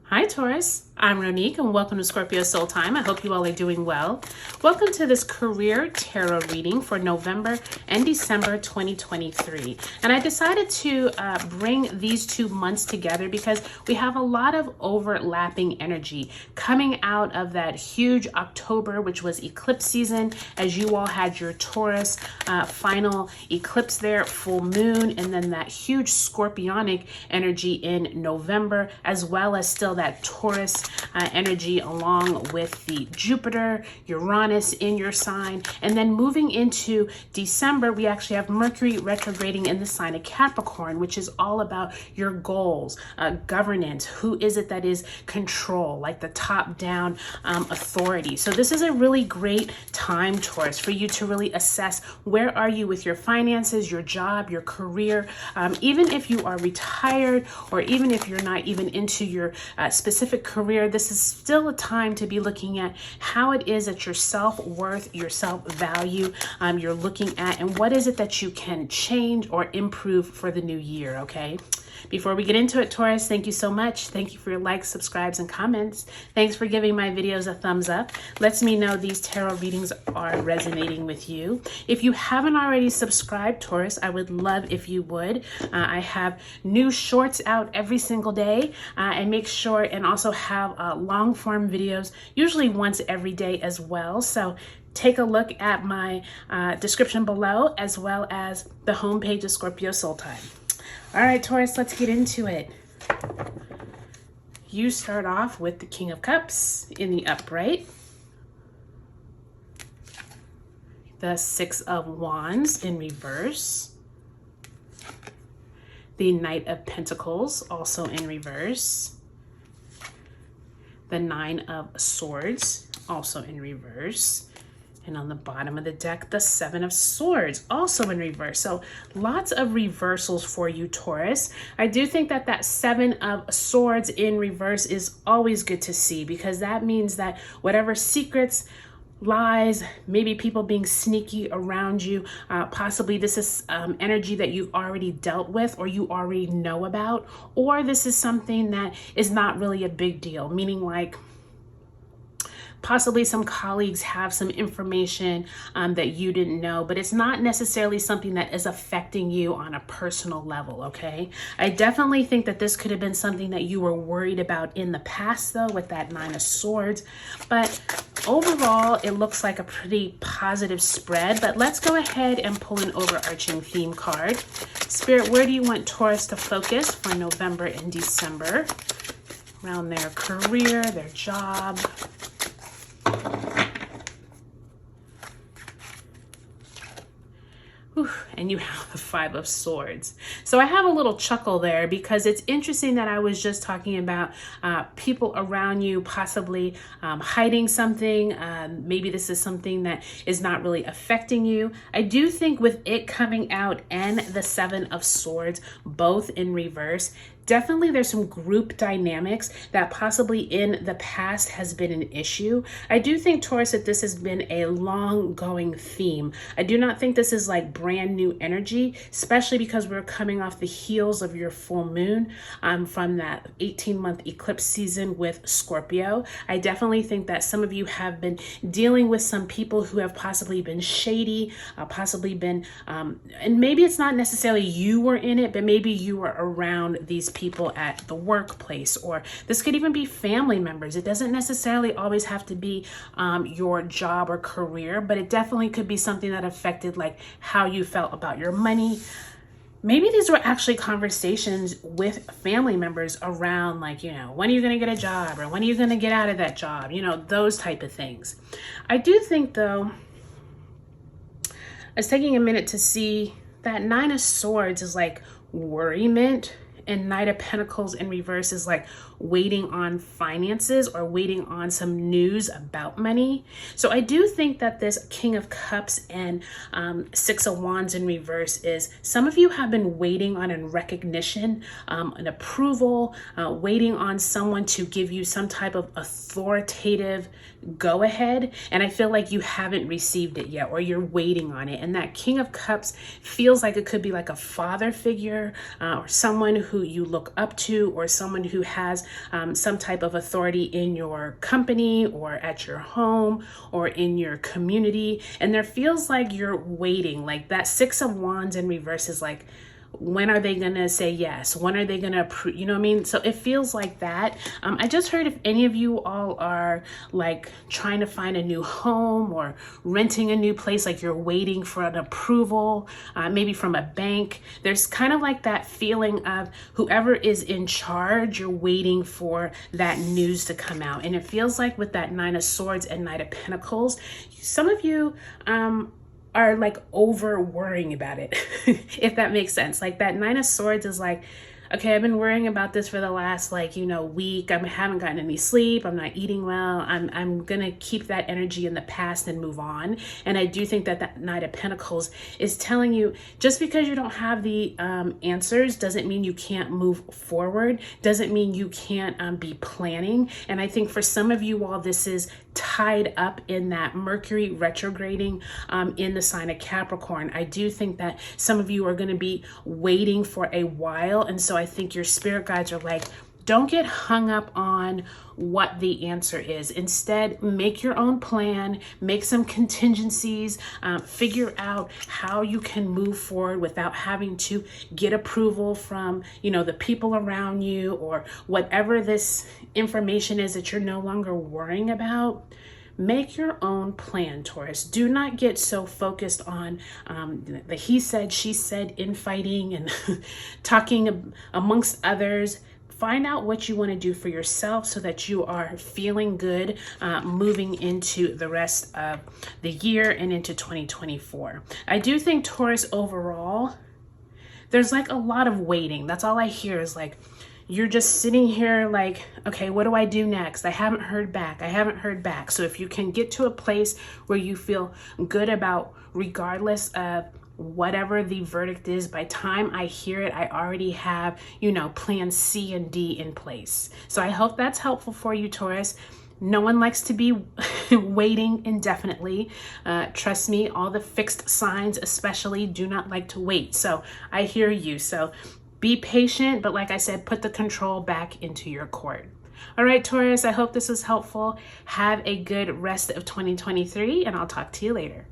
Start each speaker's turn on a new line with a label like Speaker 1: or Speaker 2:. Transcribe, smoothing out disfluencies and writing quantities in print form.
Speaker 1: Hi Taurus, I'm Ronique and welcome to Scorpio Soul Time. I hope you all are doing well. Welcome to this career tarot reading for November and December 2023. And I decided to bring these 2 months together because we have a lot of overlapping energy coming out of that huge October, which was eclipse season, as you all had your Taurus final eclipse there, full moon, and then that huge scorpionic energy in November, as well as still that Taurus energy along with the Jupiter, Uranus in your sign. And then moving into December, we actually have Mercury retrograding in the sign of Capricorn, which is all about your goals, governance. Who is it that is control, like the top-down authority? So this is a really great time, Taurus, for you to really assess where are you with your finances, your job, your career. Even if you are retired or even if you're not even into your specific career, this is still a time to be looking at how it is that your self-worth, your self-value, you're looking at, and what is it that you can change or improve for the new year, okay? Before we get into it, Taurus, thank you so much. Thank you for your likes, subscribes, and comments. Thanks for giving my videos a thumbs up. Lets me know these tarot readings are resonating with you. If you haven't already subscribed, Taurus, I would love if you would. I have new shorts out every single day, and make sure and also have long form videos, usually once every day as well. So take a look at my description below, as well as the homepage of Scorpio Soul Time. All right, Taurus, let's get into it. You start off with the King of Cups in the upright, the Six of Wands in reverse, the Knight of Pentacles also in reverse, the Nine of Swords also in reverse, and on the bottom of the deck, the Seven of Swords, also in reverse. So lots of reversals for you, Taurus. I do think that that Seven of Swords in reverse is always good to see, because that means that whatever secrets, lies, maybe people being sneaky around you, possibly this is energy that you've already dealt with or you already know about, or this is something that is not really a big deal, meaning like possibly some colleagues have some information that you didn't know, but it's not necessarily something that is affecting you on a personal level, okay? I definitely think that this could have been something that you were worried about in the past, though, with that Nine of Swords. But overall, it looks like a pretty positive spread. But let's go ahead and pull an overarching theme card. Spirit, where do you want Taurus to focus for November and December? Around their career, their job. And you have the Five of Swords. So I have a little chuckle there because it's interesting that I was just talking about people around you possibly hiding something. Maybe this is something that is not really affecting you. I do think with it coming out and the Seven of Swords, both in reverse, definitely there's some group dynamics that possibly in the past has been an issue. I do think, Taurus, that this has been a long-going theme. I do not think this is like brand new energy, especially because we're coming off the heels of your full moon from that 18-month eclipse season with Scorpio. I definitely think that some of you have been dealing with some people who have possibly been shady, possibly been, and maybe it's not necessarily you were in it, but maybe you were around these people at the workplace, or this could even be family members. It doesn't necessarily always have to be your job or career, but it definitely could be something that affected like how you felt about your money. Maybe these were actually conversations with family members around like, you know, when are you going to get a job, or when are you going to get out of that job? You know, those type of things. I do think, though, I was taking a minute to see that Nine of Swords is like worriment, and Knight of Pentacles in reverse is like waiting on finances or waiting on some news about money. So I do think that this King of Cups and Six of Wands in reverse is some of you have been waiting on a recognition, an approval, waiting on someone to give you some type of authoritative go ahead. And I feel like you haven't received it yet, or you're waiting on it. And that King of Cups feels like it could be like a father figure or someone who who you look up to, or someone who has some type of authority in your company or at your home or in your community. And there feels like you're waiting, like that Six of Wands in reverse is like, when are they gonna say yes? When are they gonna approve? You know what I mean? So it feels like that. I just heard if any of you all are like trying to find a new home or renting a new place, like you're waiting for an approval, maybe from a bank. There's kind of like that feeling of whoever is in charge, you're waiting for that news to come out. And it feels like with that Nine of Swords and Knight of Pentacles, some of you, are like over worrying about it, if that makes sense. Like that Nine of Swords is like, okay, I've been worrying about this for the last week. I haven't gotten any sleep. I'm not eating well. I'm gonna keep that energy in the past and move on. And I do think that that Knight of Pentacles is telling you, just because you don't have the answers doesn't mean you can't move forward, doesn't mean you can't be planning. And I think for some of you all, this is tied up in that Mercury retrograding in the sign of Capricorn. I do think that some of you are going to be waiting for a while. And so I think your spirit guides are like, don't get hung up on what the answer is. Instead, make your own plan, make some contingencies, figure out how you can move forward without having to get approval from, the people around you or whatever this information is that you're no longer worrying about. Make your own plan, Taurus. Do not get so focused on the he said, she said infighting and talking amongst others. Find out what you want to do for yourself so that you are feeling good moving into the rest of the year and into 2024. I do think, Taurus, overall, there's like a lot of waiting. That's all I hear is like, you're just sitting here like, okay, what do I do next? I haven't heard back. I haven't heard back. So if you can get to a place where you feel good about, regardless of whatever the verdict is, by time I hear it, I already have, plan C and D in place. So I hope that's helpful for you, Taurus. No one likes to be waiting indefinitely. Trust me, all the fixed signs especially do not like to wait. So I hear you. So be patient, but like I said, put the control back into your court. All right, Taurus, I hope this was helpful. Have a good rest of 2023, and I'll talk to you later.